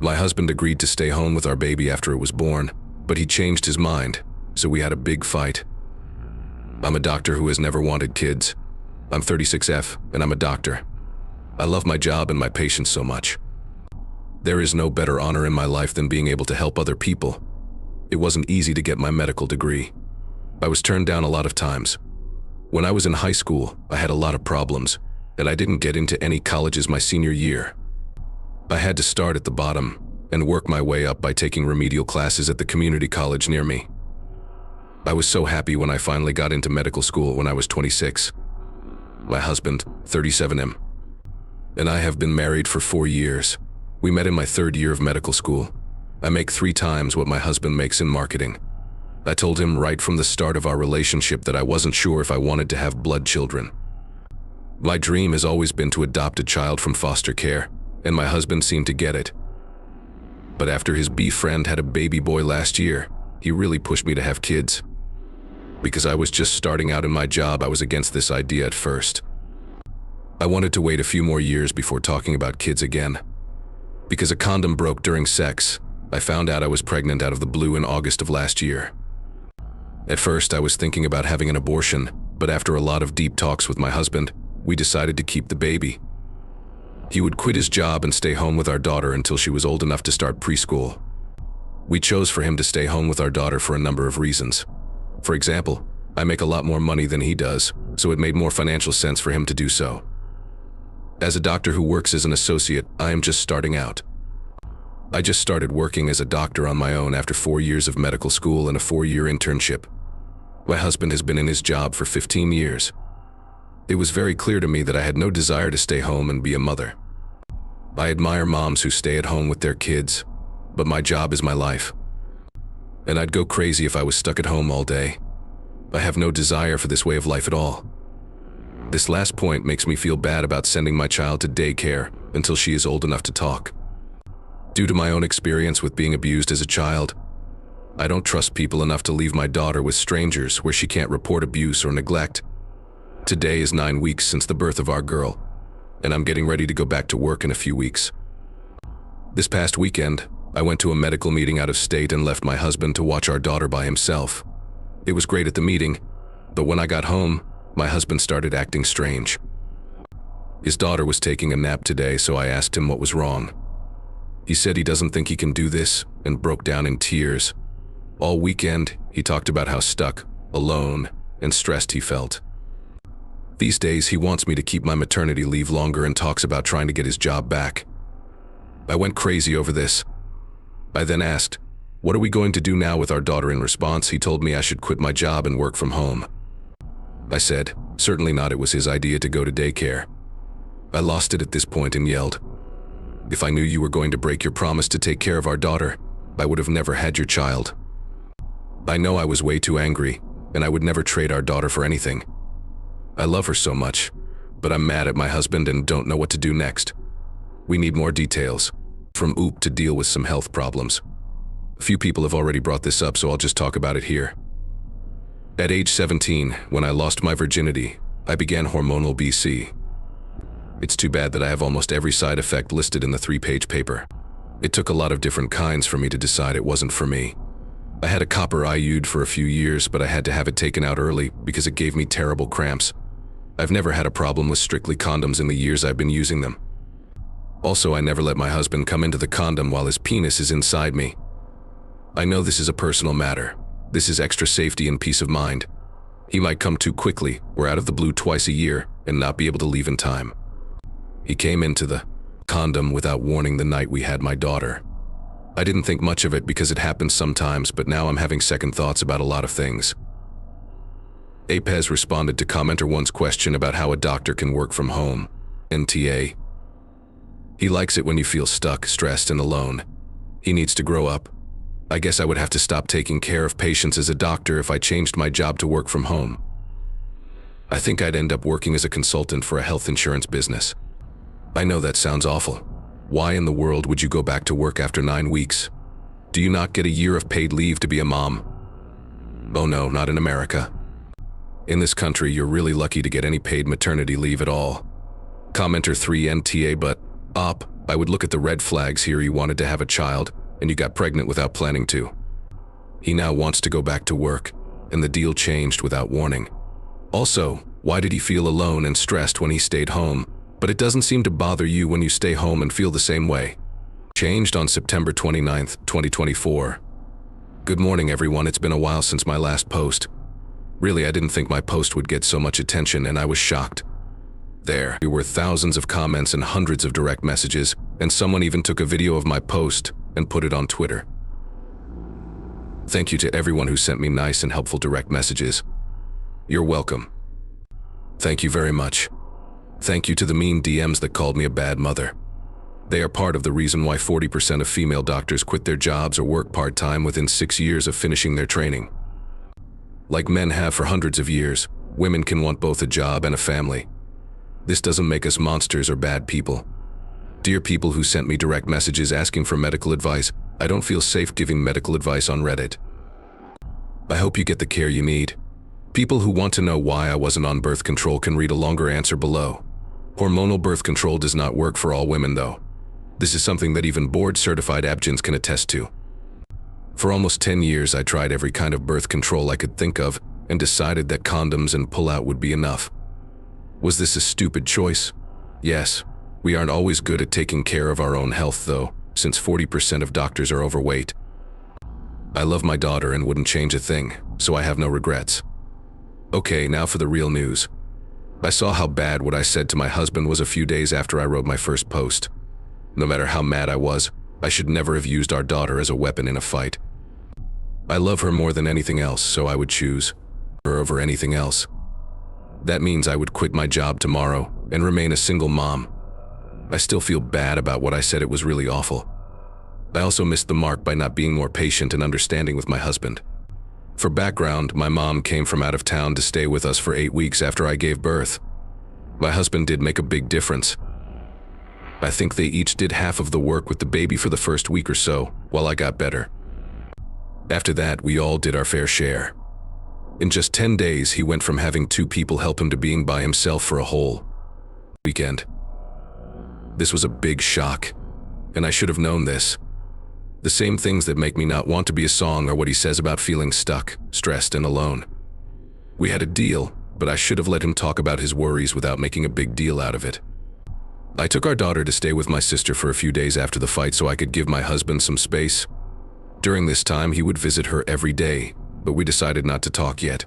My husband agreed to stay home with our baby after it was born, but he changed his mind, so we had a big fight. I'm a doctor who has never wanted kids. I'm 36F, and I'm a doctor. I love my job and my patients so much. There is no better honor in my life than being able to help other people. It wasn't easy to get my medical degree. I was turned down a lot of times. When I was in high school, I had a lot of problems, and I didn't get into any colleges my senior year. I had to start at the bottom and work my way up by taking remedial classes at the community college near me. I was so happy when I finally got into medical school when I was 26. My husband, 37M, and I have been married for 4 years. We met in my 3rd year of medical school. I make 3 times what my husband makes in marketing. I told him right from the start of our relationship that I wasn't sure if I wanted to have blood children. My dream has always been to adopt a child from foster care, and my husband seemed to get it. But after his bee friend had a baby boy last year, he really pushed me to have kids. Because I was just starting out in my job, I was against this idea at first. I wanted to wait a few more years before talking about kids again. Because a condom broke during sex, I found out I was pregnant out of the blue in August of last year. At first, I was thinking about having an abortion, but after a lot of deep talks with my husband, we decided to keep the baby. He would quit his job and stay home with our daughter until she was old enough to start preschool. We chose for him to stay home with our daughter for a number of reasons. For example, I make a lot more money than he does, so it made more financial sense for him to do so. As a doctor who works as an associate, I am just starting out. I just started working as a doctor on my own after 4 years of medical school and a 4-year internship. My husband has been in his job for 15 years. It was very clear to me that I had no desire to stay home and be a mother. I admire moms who stay at home with their kids, but my job is my life. And I'd go crazy if I was stuck at home all day. I have no desire for this way of life at all. This last point makes me feel bad about sending my child to daycare until she is old enough to talk. Due to my own experience with being abused as a child, I don't trust people enough to leave my daughter with strangers where she can't report abuse or neglect. Today is 9 weeks since the birth of our girl, and I'm getting ready to go back to work in a few weeks. This past weekend, I went to a medical meeting out of state and left my husband to watch our daughter by himself. It was great at the meeting, but when I got home, my husband started acting strange. His daughter was taking a nap today, so I asked him what was wrong. He said he doesn't think he can do this and broke down in tears. All weekend, he talked about how stuck, alone, and stressed he felt. These days, he wants me to keep my maternity leave longer and talks about trying to get his job back. I went crazy over this. I then asked, "What are we going to do now with our daughter?" In response, he told me I should quit my job and work from home. I said, certainly not, it was his idea to go to daycare. I lost it at this point and yelled, "If I knew you were going to break your promise to take care of our daughter, I would have never had your child." I know I was way too angry, and I would never trade our daughter for anything. I love her so much, but I'm mad at my husband and don't know what to do next. We need more details, from OOP to deal with some health problems. A few people have already brought this up, so I'll just talk about it here. At age 17, when I lost my virginity, I began hormonal BC. It's too bad that I have almost every side effect listed in the 3-page paper. It took a lot of different kinds for me to decide it wasn't for me. I had a copper IUD for a few years, but I had to have it taken out early because it gave me terrible cramps. I've never had a problem with strictly condoms in the years I've been using them. Also, I never let my husband come into the condom while his penis is inside me. I know this is a personal matter. This is extra safety and peace of mind. He might come too quickly or out of the blue twice a year and not be able to leave in time. He came into the condom without warning the night we had my daughter. I didn't think much of it because it happens sometimes, but now I'm having second thoughts about a lot of things. Apez responded to commenter one's question about how a doctor can work from home. NTA. He likes it when you feel stuck, stressed, and alone. He needs to grow up. I guess I would have to stop taking care of patients as a doctor if I changed my job to work from home. I think I'd end up working as a consultant for a health insurance business. I know that sounds awful. Why in the world would you go back to work after 9 weeks? Do you not get a year of paid leave to be a mom? Oh no, not in America. In this country, you're really lucky to get any paid maternity leave at all. Commenter 3 NTA, but, op, I would look at the red flags here. You wanted to have a child, and you got pregnant without planning to. He now wants to go back to work, and the deal changed without warning. Also, why did he feel alone and stressed when he stayed home, but it doesn't seem to bother you when you stay home and feel the same way? Changed on September 29th, 2024. Good morning, everyone. It's been a while since my last post. Really, I didn't think my post would get so much attention, and I was shocked. There were thousands of comments and hundreds of direct messages, and someone even took a video of my post and put it on Twitter. Thank you to everyone who sent me nice and helpful direct messages. You're welcome. Thank you very much. Thank you to the mean DMs that called me a bad mother. They are part of the reason why 40% of female doctors quit their jobs or work part-time within 6 years of finishing their training. Like men have for hundreds of years, women can want both a job and a family. This doesn't make us monsters or bad people. Dear people who sent me direct messages asking for medical advice, I don't feel safe giving medical advice on Reddit. I hope you get the care you need. People who want to know why I wasn't on birth control can read a longer answer below. Hormonal birth control does not work for all women though. This is something that even board-certified abgins can attest to. For almost 10 years I tried every kind of birth control I could think of and decided that condoms and pull-out would be enough. Was this a stupid choice? Yes. We aren't always good at taking care of our own health though, since 40% of doctors are overweight. I love my daughter and wouldn't change a thing, so I have no regrets. Okay, now for the real news. I saw how bad what I said to my husband was a few days after I wrote my first post. No matter how mad I was, I should never have used our daughter as a weapon in a fight. I love her more than anything else, so I would choose her over anything else. That means I would quit my job tomorrow and remain a single mom. I still feel bad about what I said. It was really awful. I also missed the mark by not being more patient and understanding with my husband. For background, my mom came from out of town to stay with us for 8 weeks after I gave birth. My husband did make a big difference. I think they each did half of the work with the baby for the first week or so, while I got better. After that, we all did our fair share. In just 10 days, he went from having 2 people help him to being by himself for a whole weekend. This was a big shock, and I should have known this. The same things that make me not want to be a song are what he says about feeling stuck, stressed, and alone. We had a deal, but I should have let him talk about his worries without making a big deal out of it. I took our daughter to stay with my sister for a few days after the fight so I could give my husband some space. During this time, he would visit her every day, but we decided not to talk yet.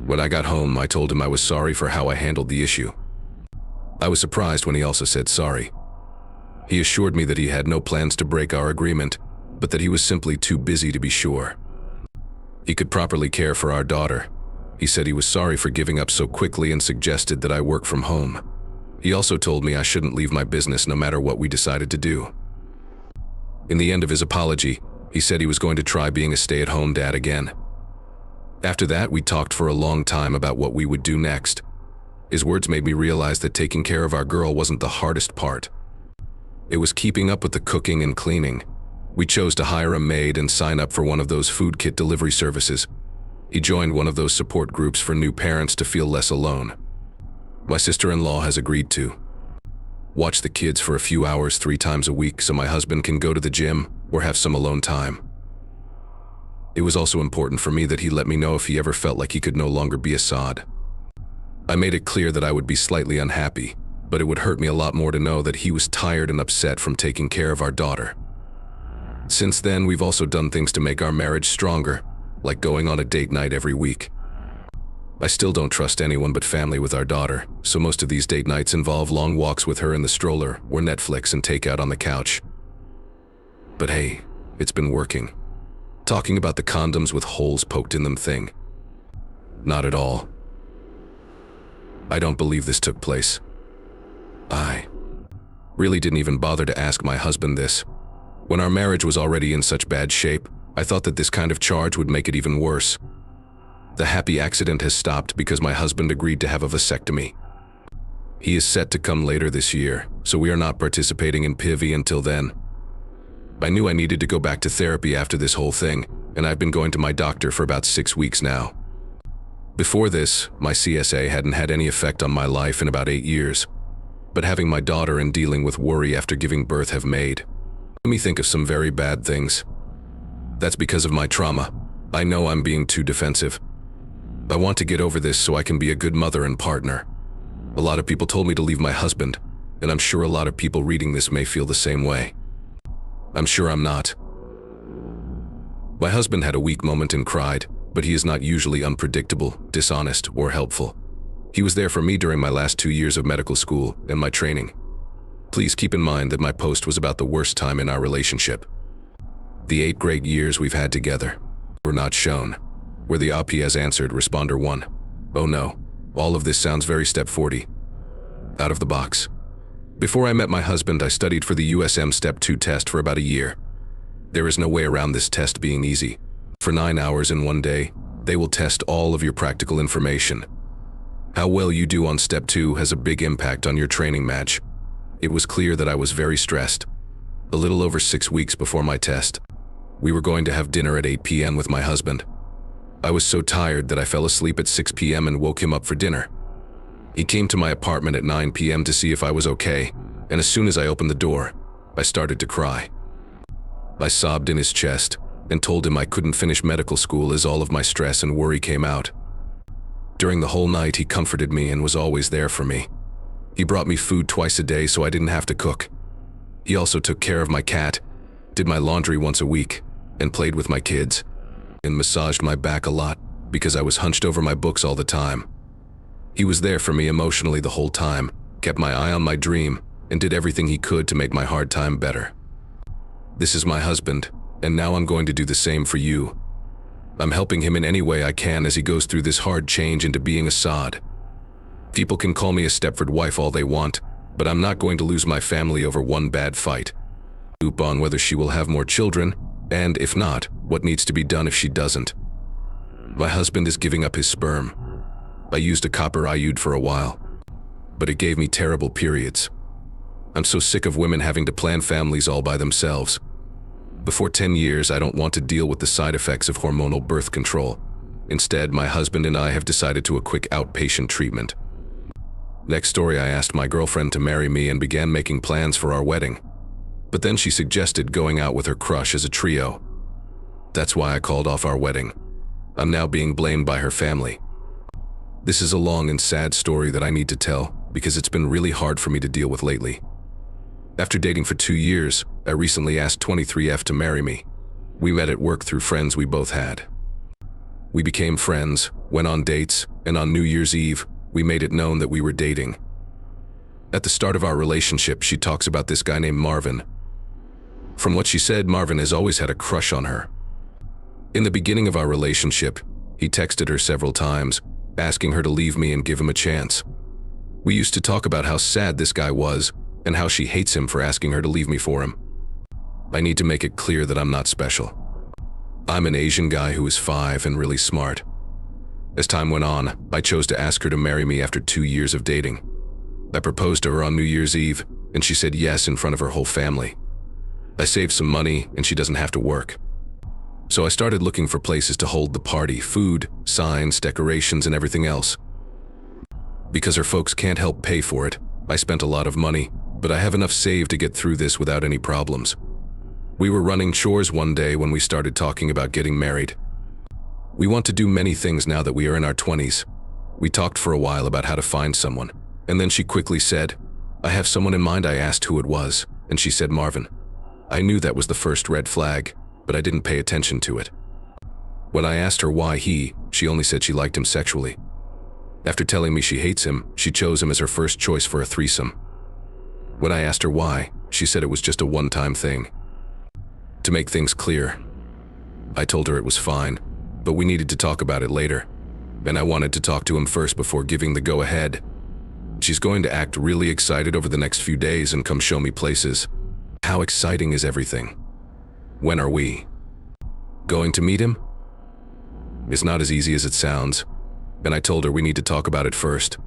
When I got home, I told him I was sorry for how I handled the issue. I was surprised when he also said sorry. He assured me that he had no plans to break our agreement, but that he was simply too busy to be sure. He could properly care for our daughter. He said he was sorry for giving up so quickly and suggested that I work from home. He also told me I shouldn't leave my business no matter what we decided to do. In the end of his apology, he said he was going to try being a stay-at-home dad again. After that, we talked for a long time about what we would do next. His words made me realize that taking care of our girl wasn't the hardest part. It was keeping up with the cooking and cleaning. We chose to hire a maid and sign up for one of those food kit delivery services. He joined one of those support groups for new parents to feel less alone. My sister-in-law has agreed to watch the kids for a few hours 3 times a week so my husband can go to the gym or have some alone time. It was also important for me that he let me know if he ever felt like he could no longer be Assad. I made it clear that I would be slightly unhappy, but it would hurt me a lot more to know that he was tired and upset from taking care of our daughter. Since then, we've also done things to make our marriage stronger, like going on a date night every week. I still don't trust anyone but family with our daughter, so most of these date nights involve long walks with her in the stroller or Netflix and takeout on the couch. But hey, it's been working. Talking about the condoms with holes poked in them thing. Not at all. I don't believe this took place. I really didn't even bother to ask my husband this. When our marriage was already in such bad shape, I thought that this kind of charge would make it even worse. The happy accident has stopped because my husband agreed to have a vasectomy. He is set to come later this year, so we are not participating in PIV until then. I knew I needed to go back to therapy after this whole thing, and I've been going to my doctor for about 6 weeks now. Before this, my CSA hadn't had any effect on my life in about 8 years. but having my daughter and dealing with worry after giving birth have made me think of some very bad things. That's because of my trauma. I know I'm being too defensive. I want to get over this so I can be a good mother and partner. A lot of people told me to leave my husband, and I'm sure a lot of people reading this may feel the same way. I'm sure I'm not. My husband had a weak moment and cried, but he is not usually unpredictable, dishonest, or helpful. He was there for me during my last 2 years of medical school and my training. Please keep in mind that my post was about the worst time in our relationship. The 8 great years we've had together were not shown, where the AP has answered responder 1. Oh no, all of this sounds very step 40. Out of the box. Before I met my husband, I studied for the USM Step 2 test for about a year. There is no way around this test being easy. For 9 hours in one day, they will test all of your practical information. How well you do on Step 2 has a big impact on your training match. It was clear that I was very stressed. A little over 6 weeks before my test, we were going to have dinner at 8 p.m. with my husband. I was so tired that I fell asleep at 6 p.m. and woke him up for dinner. He came to my apartment at 9 p.m. to see if I was okay, and as soon as I opened the door, I started to cry. I sobbed in his chest and told him I couldn't finish medical school as all of my stress and worry came out. During the whole night, he comforted me and was always there for me. He brought me food twice a day so I didn't have to cook. He also took care of my cat, did my laundry once a week, and played with my kids, and massaged my back a lot because I was hunched over my books all the time. He was there for me emotionally the whole time, kept my eye on my dream, and did everything he could to make my hard time better. This is my husband, and now I'm going to do the same for you. I'm helping him in any way I can as he goes through this hard change into being a sod. People can call me a Stepford wife all they want, but I'm not going to lose my family over one bad fight. Loop on whether she will have more children, and if not, what needs to be done if she doesn't. My husband is giving up his sperm. I used a copper IUD for a while, but it gave me terrible periods. I'm so sick of women having to plan families all by themselves. Before 10 years, I don't want to deal with the side effects of hormonal birth control. Instead, my husband and I have decided to a quick outpatient treatment. Next story, I asked my girlfriend to marry me and began making plans for our wedding. But then she suggested going out with her crush as a trio. That's why I called off our wedding. I'm now being blamed by her family. This is a long and sad story that I need to tell because it's been really hard for me to deal with lately. After dating for 2 years, I recently asked 23F to marry me. We met at work through friends we both had. We became friends, went on dates, and on New Year's Eve, we made it known that we were dating. At the start of our relationship, she talks about this guy named Marvin. From what she said, Marvin has always had a crush on her. In the beginning of our relationship, he texted her several times, asking her to leave me and give him a chance. We used to talk about how sad this guy was and how she hates him for asking her to leave me for him. I need to make it clear that I'm not special. I'm an Asian guy who is 5 and really smart. As time went on, I chose to ask her to marry me after 2 years of dating. I proposed to her on New Year's Eve, and she said yes in front of her whole family. I saved some money, and she doesn't have to work. So I started looking for places to hold the party, food, signs, decorations, and everything else. Because her folks can't help pay for it, I spent a lot of money, but I have enough saved to get through this without any problems. We were running chores one day when we started talking about getting married. We want to do many things now that we are in our 20s. We talked for a while about how to find someone, and then she quickly said, "I have someone in mind." I asked who it was, and she said Marvin. I knew that was the first red flag, but I didn't pay attention to it. When I asked her why she only said she liked him sexually. After telling me she hates him, she chose him as her first choice for a threesome. When I asked her why, she said it was just a one-time thing. To make things clear, I told her it was fine, but we needed to talk about it later, and I wanted to talk to him first before giving the go-ahead. She's going to act really excited over the next few days and come show me places. How exciting is everything? When are we going to meet him? It's not as easy as it sounds, and I told her we need to talk about it first.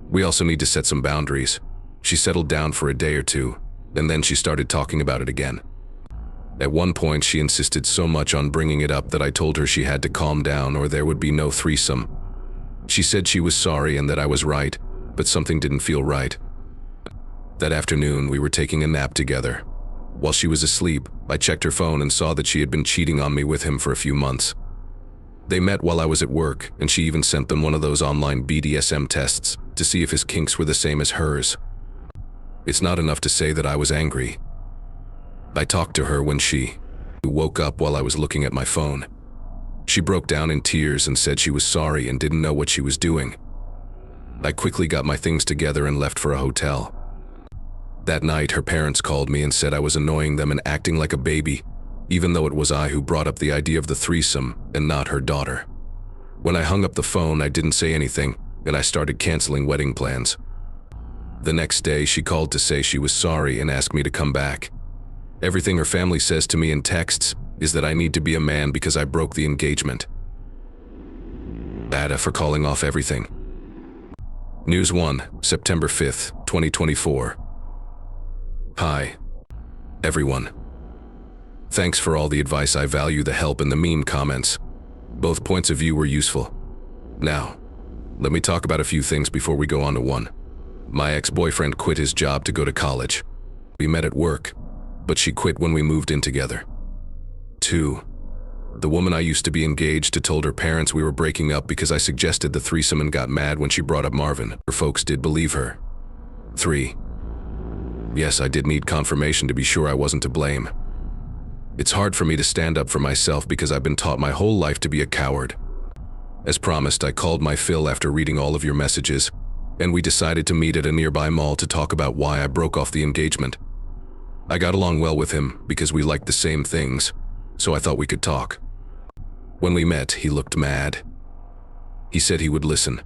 We also need to set some boundaries. She settled down for a day or two, and then she started talking about it again. At one point, she insisted so much on bringing it up that I told her she had to calm down or there would be no threesome. She said she was sorry and that I was right, but something didn't feel right. That afternoon, we were taking a nap together. While she was asleep, I checked her phone and saw that she had been cheating on me with him for a few months. They met while I was at work, and she even sent them one of those online BDSM tests to see if his kinks were the same as hers. It's not enough to say that I was angry. I talked to her when she woke up while I was looking at my phone. She broke down in tears and said she was sorry and didn't know what she was doing. I quickly got my things together and left for a hotel. That night, her parents called me and said I was annoying them and acting like a baby, even though it was I who brought up the idea of the threesome and not her daughter. When I hung up the phone, I didn't say anything, and I started canceling wedding plans. The next day, she called to say she was sorry and asked me to come back. Everything her family says to me in texts is that I need to be a man because I broke the engagement. Bada for calling off everything. News 1, September 5th, 2024. Hi, everyone. Thanks for all the advice. I value the help and the mean comments. Both points of view were useful. Now, let me talk about a few things before we go on to 1. My ex-boyfriend quit his job to go to college. We met at work, but she quit when we moved in together. 2. The woman I used to be engaged to told her parents we were breaking up because I suggested the threesome and got mad when she brought up Marvin. Her folks did believe her. 3. Yes, I did need confirmation to be sure I wasn't to blame. It's hard for me to stand up for myself because I've been taught my whole life to be a coward. As promised, I called my Phil after reading all of your messages, and we decided to meet at a nearby mall to talk about why I broke off the engagement. I got along well with him because we liked the same things, so I thought we could talk. When we met, he looked mad. He said he would listen.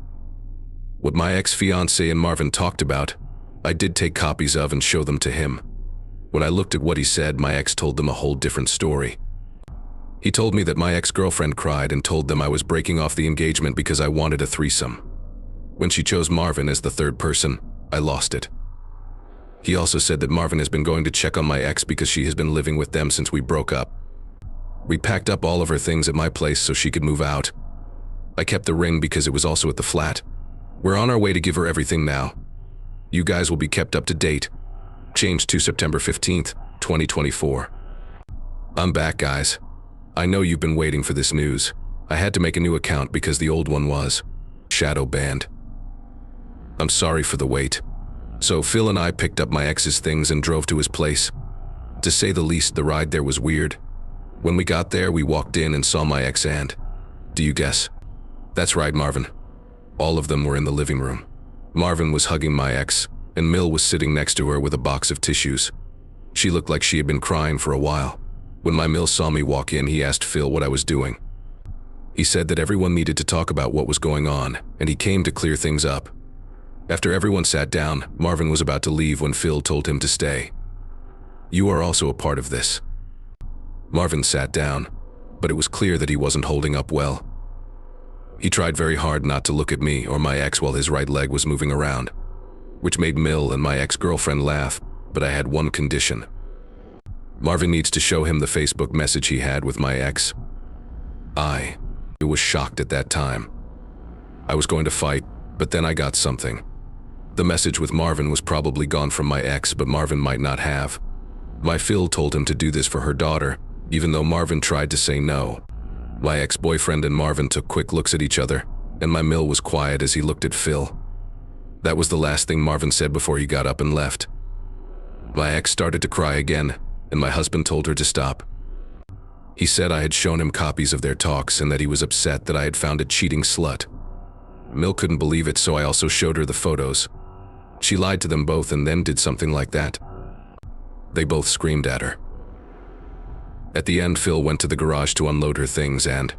What my ex-fiancee and Marvin talked about, I did take copies of and show them to him. When I looked at what he said, my ex told them a whole different story. He told me that my ex-girlfriend cried and told them I was breaking off the engagement because I wanted a threesome. When she chose Marvin as the third person, I lost it. He also said that Marvin has been going to check on my ex because she has been living with them since we broke up. We packed up all of her things at my place so she could move out. I kept the ring because it was also at the flat. We're on our way to give her everything now. You guys will be kept up to date. Changed to September 15th, 2024. I'm back, guys. I know you've been waiting for this news. I had to make a new account because the old one was shadow banned. I'm sorry for the wait. So Phil and I picked up my ex's things and drove to his place. To say the least, the ride there was weird. When we got there, we walked in and saw my ex and… Do you guess? That's right, Marvin. All of them were in the living room. Marvin was hugging my ex, and Mill was sitting next to her with a box of tissues. She looked like she had been crying for a while. When my Mill saw me walk in, he asked Phil what I was doing. He said that everyone needed to talk about what was going on, and he came to clear things up. After everyone sat down, Marvin was about to leave when Phil told him to stay. You are also a part of this. Marvin sat down, but it was clear that he wasn't holding up well. He tried very hard not to look at me or my ex while his right leg was moving around, which made Mill and my ex-girlfriend laugh, but I had one condition. Marvin needs to show him the Facebook message he had with my ex. I was shocked at that time. I was going to fight, but then I got something. The message with Marvin was probably gone from my ex, but Marvin might not have. My Phil told him to do this for her daughter, even though Marvin tried to say no. My ex-boyfriend and Marvin took quick looks at each other, and my Mill was quiet as he looked at Phil. That was the last thing Marvin said before he got up and left. My ex started to cry again, and my husband told her to stop. He said I had shown him copies of their talks and that he was upset that I had found a cheating slut. Mill couldn't believe it, so I also showed her the photos. She lied to them both and then did something like that. They both screamed at her. At the end, Phil went to the garage to unload her things and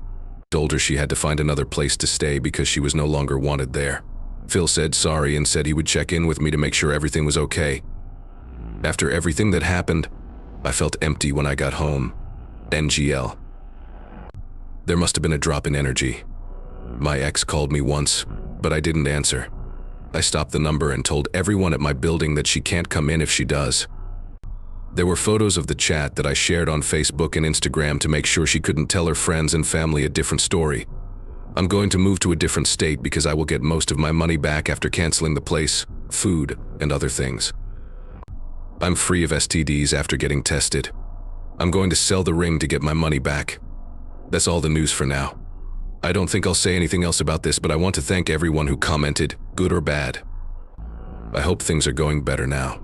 told her she had to find another place to stay because she was no longer wanted there. Phil said sorry and said he would check in with me to make sure everything was okay. After everything that happened, I felt empty when I got home. NGL. There must have been a drop in energy. My ex called me once, but I didn't answer. I stopped the number and told everyone at my building that she can't come in if she does. There were photos of the chat that I shared on Facebook and Instagram to make sure she couldn't tell her friends and family a different story. I'm going to move to a different state because I will get most of my money back after canceling the place, food, and other things. I'm free of STDs after getting tested. I'm going to sell the ring to get my money back. That's all the news for now. I don't think I'll say anything else about this, but I want to thank everyone who commented, good or bad. I hope things are going better now.